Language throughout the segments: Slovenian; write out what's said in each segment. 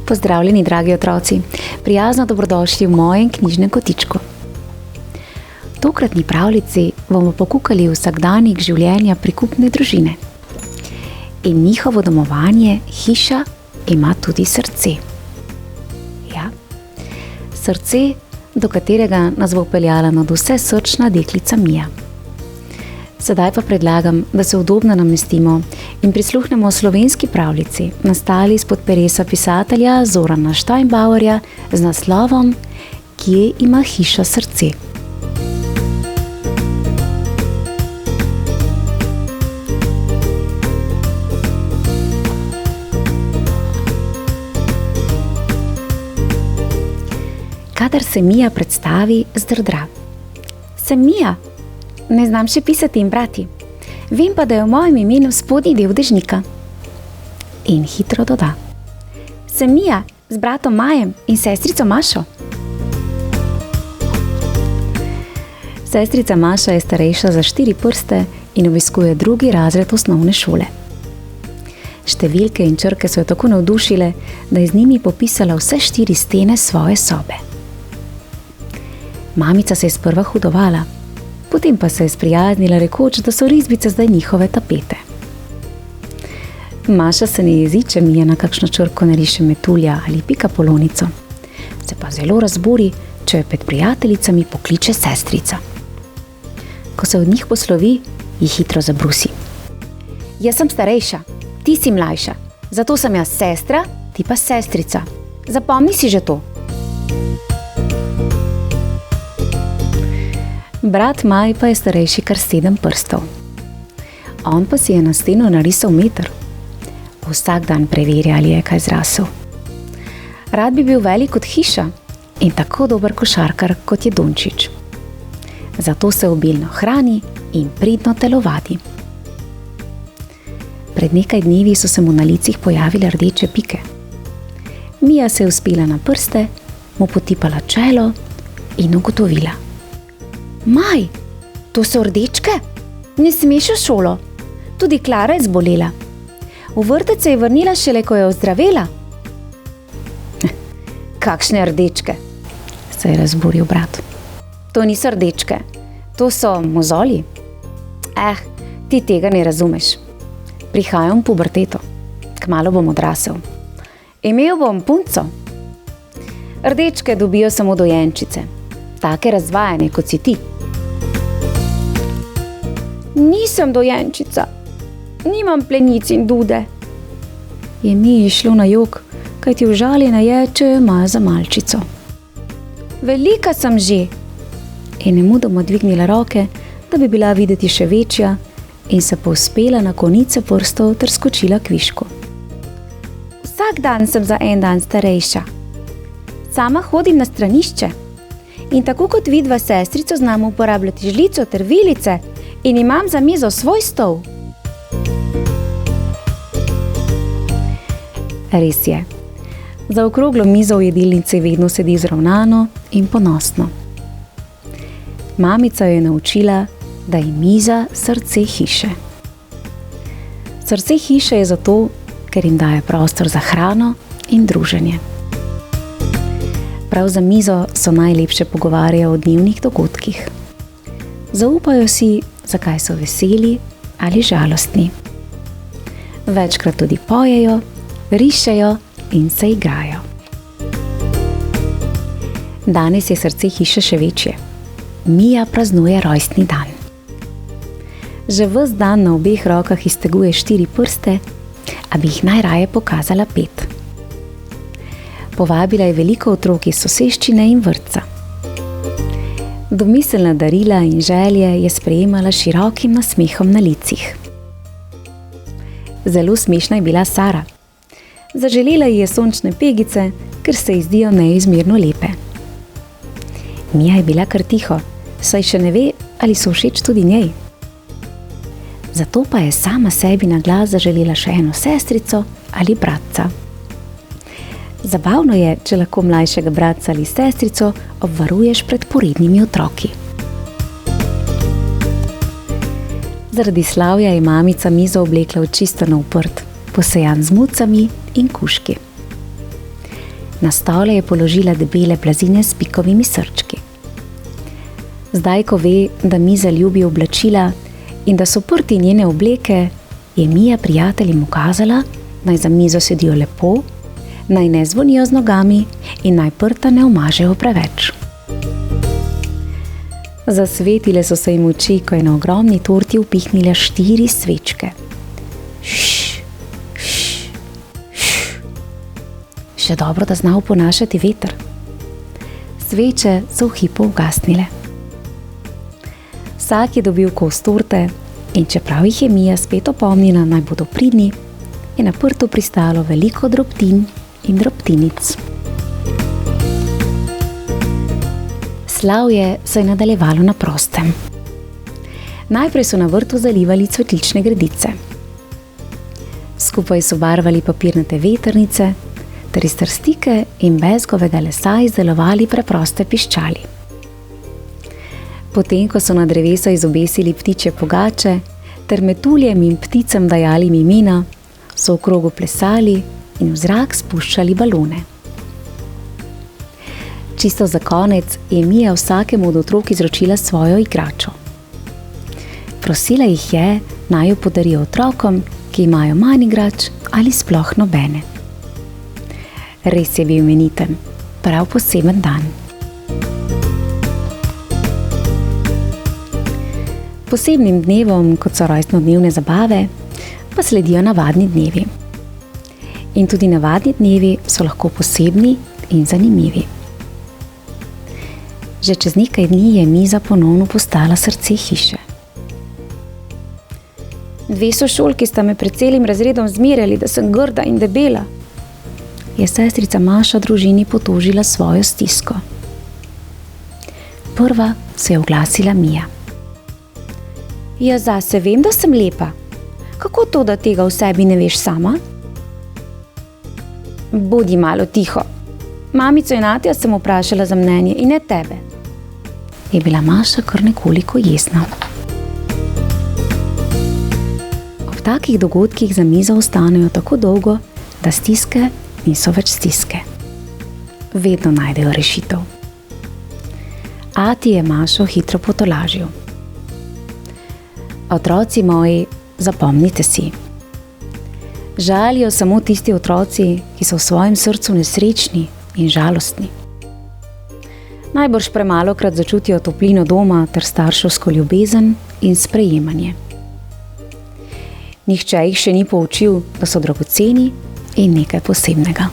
Pozdravljeni, dragi otroci, prijazno dobrodošli v mojem knjižnem kotičku. V tokratni pravljici bomo pokukali vsakdanjik življenja prikupne družine. In njihovo domovanje, hiša, ima tudi srce. Ja, srce, do katerega nas bo peljala nadvse srčna deklica Mija. Sedaj pa predlagam, da se udobno namestimo in prisluhnemo slovenski pravljici, nastali izpod peresa pisatelja Zorana Steinbauerja z naslovom Kje ima hiša srce. Kadar se Mija predstavi, zdrdra. Sem Mija. Ne znam še pisati in brati. Vem pa, da je v mojem imenu spodnji del dežnika. In hitro doda. Sem Mija z bratom Majem in sestrico Mašo. Sestrica Maša je starejša za 4 prste in obiskuje 2. razred osnovne šole. Številke in črke so jo tako navdušile, da je z njimi popisala vse 4 stene svoje sobe. Mamica se je sprva hudovala, potem pa se je sprijaznila, rekoč, da so risbice zdaj njihove tapete. Maša se ne jezi, če Mija na kakšno črko nariše metulja ali pikapolonico. Se pa zelo razburi, če jo pred prijateljicami pokliče sestrica. Ko se od njih poslovi, jih hitro zabrusi. Jaz sem starejša, ti si mlajša, zato sem jaz sestra, ti pa sestrica. Zapomni si že to. Brat Maj pa je starejši kar 7 prstov. On pa si je na steno narisal meter. Vsak dan preverja, ali je kaj zrasel. Rad bi bil velik kot hiša in tako dober košarkar, kot je Dončić. Zato se obilno hrani in pridno telovadi. Pred nekaj dnevi so se mu na licih pojavile rdeče pike. Mija se je uspela na prste, mu potipala čelo in ugotovila. Maj, to so rdečke? Ne smeš v šolo. Tudi Klara je zbolela. V vrtec se je vrnila šele, ko je ozdravela. Kakšne rdečke? Se je razburil brat. To niso rdečke, to so mozolji. Ti tega ne razumeš. Prihajam v puberteto. Kmalu bom odrasel. Imel bom punco. Rdečke dobijo samo dojenčice. Take razvajane, kot si ti. Nisem dojenčica. Nimam plenic in dude. Je Miji šlo na jok, kajti užaljena je, če jo ima za malčico. Velika sem že. Je nemudoma dvignila roke, da bi bila videti še večja, in se povzpela na konice prstov ter skočila kvišku. Vsak dan sem za en dan starejša. Sama hodim na stranišče. In tako kot vidva sestrico znamo uporabljati žlico ter vilice in imam za mizo svoj stol. Res je. Za okroglo mizo v jedilnici vedno sedi zravnano in ponosno. Mamica jo je naučila, da je miza srce hiše. Srce hiše je zato, ker jim daje prostor za hrano in druženje. Prav za mizo so najlepše pogovarjajo o dnevnih dogodkih. Zaupajo si, zakaj so veseli ali žalostni. Večkrat tudi pojejo, rišejo in se igrajo. Danes je srce hiše še večje. Mija praznuje rojstni dan. Že ves dan na obeh rokah izteguje 4 prste, a bi jih najraje pokazala 5. Povabila je veliko otrok iz soseščine in vrtca. Domiselna darila in želje je sprejemala širokim nasmehom na licih. Zelo smešna je bila Sara. Zaželela ji je sončne pegice, ker se ji zdijo neizmerno lepe. Mija je bila kar tiho, saj še ne ve, ali so všeč tudi njej. zato pa je sama sebi na glas zaželela še eno sestrico ali bratca. Zabavno je, če lahko mlajšega bratca ali sestrico obvaruješ pred porednimi otroki. Zaradi slavja je mamica mizo oblekla v čisto nov prt, posejan z mucami in kužki. Na stole je položila debele blazine s pikovimi srčki. Zdaj, ko ve, da Miza ljubi oblačila in da so prti njene obleke, je Mija prijateljem ukazala, naj za mizo sedijo lepo, naj ne zvonijo z nogami in naj prta ne omažejo preveč. Zasvetile so se jim oči, ko je na ogromni torti upihnila 4 svečke. Še dobro, da zna oponašati veter. Sveče so v hipu ugasnile. Vsak je dobil kos torte in čeprav jih je Mija spet opomnila, naj bodo pridni, je na prtu pristalo veliko drobtin in drobtinic. Slavje se je nadaljevalo na prostem. Najprej so na vrtu zalivali cvetlične gredice. Skupaj so barvali papirnate vetrnice ter iz trstike in bezgovega lesa izdelovali preproste piščali. Potem, ko so na drevesa izobesili ptičje pogače ter metuljem in pticam dajali imena, so v krogu plesali in v zrak spuščali balone. Čisto za konec je Mija vsakemu od otrok izročila svojo igračo. Prosila jih je, naj jo podarijo otrokom, ki imajo manj igrač ali sploh nobene. Res je bil imeniten, prav poseben dan. Posebnim dnevom, kot so rojstnodnevne zabave, pa sledijo navadni dnevi. In tudi navadni dnevi so lahko posebni in zanimivi. Že čez nekaj dni je Miza ponovno postala srce hiše. 2 sošolki sta me pred celim razredom zmerjali, da sem grda in debela, je sestrica Maša družini potožila svojo stisko. Prva se je oglasila Mija. Ja, zase vem, da sem lepa. Kako to, da tega v sebi ne veš sama? Bodi malo tiho. Mamico in atija sem vprašala za mnenje in ne tebe. Je bila Maša kar nekoliko jezna. Ob takih dogodkih za mizo ostanejo tako dolgo, da stiske niso več stiske. Vedno najdejo rešitev. Ati je Mašo hitro potolažil. Otroci moji, zapomnite si. Žalijo samo tisti otroci, ki so v svojem srcu nesrečni in žalostni. Najbrž premalokrat začutijo toplino doma ter starševsko ljubezen in sprejemanje. Nihče jih še ni poučil, da so dragoceni in nekaj posebnega.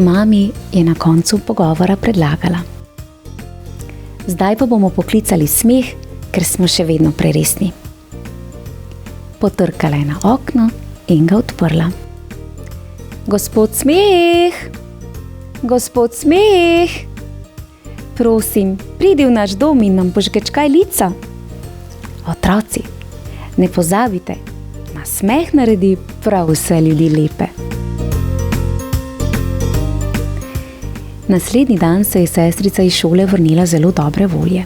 Mami je na koncu pogovora predlagala. Zdaj pa bomo poklicali smeh, ker smo še vedno preresni. Potrkala je na okno in ga odprla. Gospod Smeh! Gospod Smeh! Prosim, pridi v naš dom in nam požgečkaj lica. Otroci, ne pozabite, na smeh naredi prav vse ljudi lepe. Naslednji dan se je sestrica iz šole vrnila zelo dobre volje.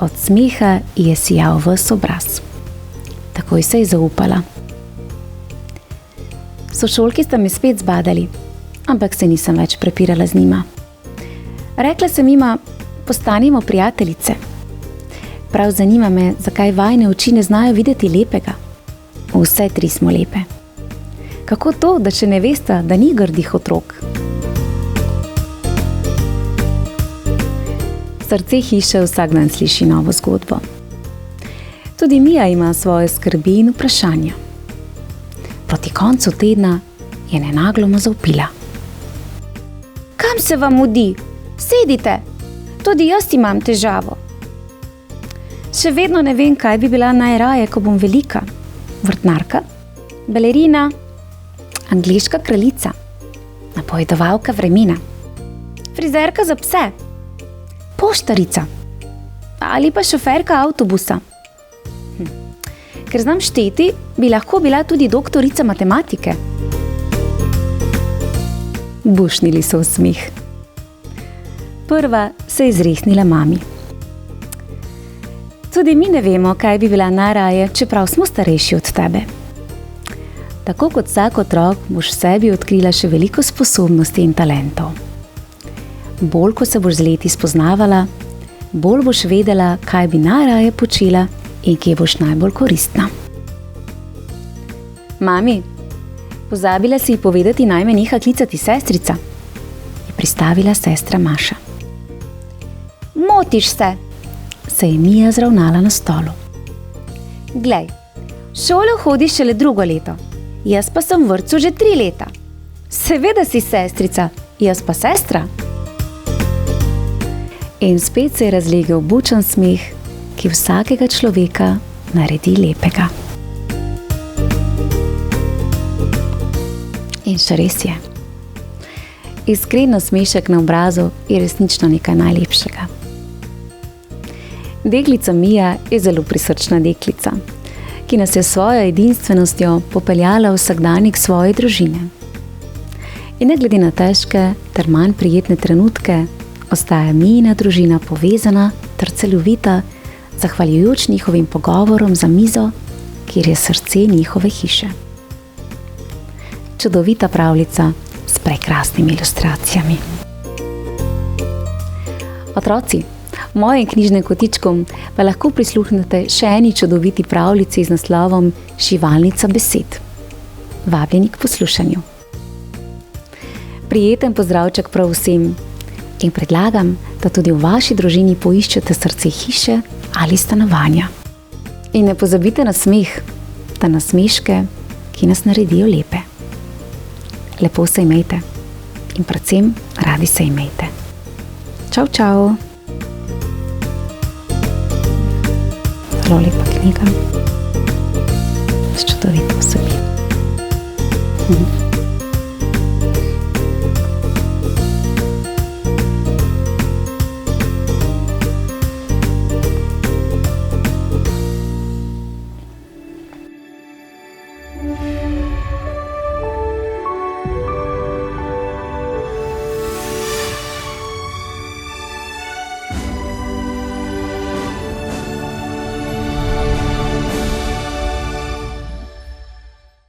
Od smeha je sijal ves obraz. Takoj se je zaupala. Sošolki sta me spet zbadali, ampak se nisem več prepirala z njima. Rekla sem jima, postanimo prijateljice. Prav zanima me, zakaj vajine oči ne znajo videti lepega. Vse 3 smo lepe. Kako to, da še ne veste, da ni grdih otrok? Srce hiše vsak dan sliši novo zgodbo. Tudi Mija ima svoje skrbi in vprašanja. Proti koncu tedna je nenagloma zavpila. Kam se vam mudi? Sedite! Tudi jaz imam težavo. Še vedno ne vem, kaj bi bila najraje, ko bom velika. Vrtnarka, balerina, angleška kraljica, napovedovalka vremena, frizerka za pse, poštarica ali pa šoferka avtobusa. Ker znam šteti, bi lahko bila tudi doktorica matematike. Bušnili so v smeh. Prva se je izrehnila mami. Tudi mi ne vemo, kaj bi bila najraje, čeprav smo starejši od tebe. Tako kot vsak otrok boš v sebi odkrila še veliko sposobnosti in talentov. Bolj, ko se boš z leti spoznavala, bolj boš vedela, kaj bi najraje počela in kje boš najbolj koristna. Mami, pozabila si povedati, naj me neha klicati sestrica, je pristavila sestra Maša. Motiš se je Mija zravnala na stolu. Glej, v šolo hodiš šele 2. leto, jaz pa sem v vrtcu že 3 leta. Seveda si sestrica, jaz pa sestra. In spet se je razlegel bučen smeh, ki vsakega človeka naredi lepega. In še res je. Iskren nasmešek na obrazu je resnično nekaj najlepšega. Deklica Mija je zelo prisrčna deklica, ki nas je s svojo edinstvenostjo popeljala v vsakdanjik svoje družine. In ne glede na težke ter manj prijetne trenutke, ostaja Mijina družina povezana ter celovita, zahvaljujoč njihovim pogovorom za mizo, kjer je srce njihove hiše. Čudovita pravljica s prekrasnimi ilustracijami. Otroci, mojim knjižnim kotičkom pa lahko prisluhnete še eni čudoviti pravljici z naslovom Šivalnica besed. Vabljeni k poslušanju. Prijeten pozdravček prav vsem in predlagam, da tudi v vaši družini poiščete srce hiše ali stanovanja. In ne pozabite na smeh, ta nasmeške, ki nas naredijo lepe. Lepo se imejte in predvsem radi se imejte. Čau, čau! Zelo lepa knjiga s čudovito vsebino.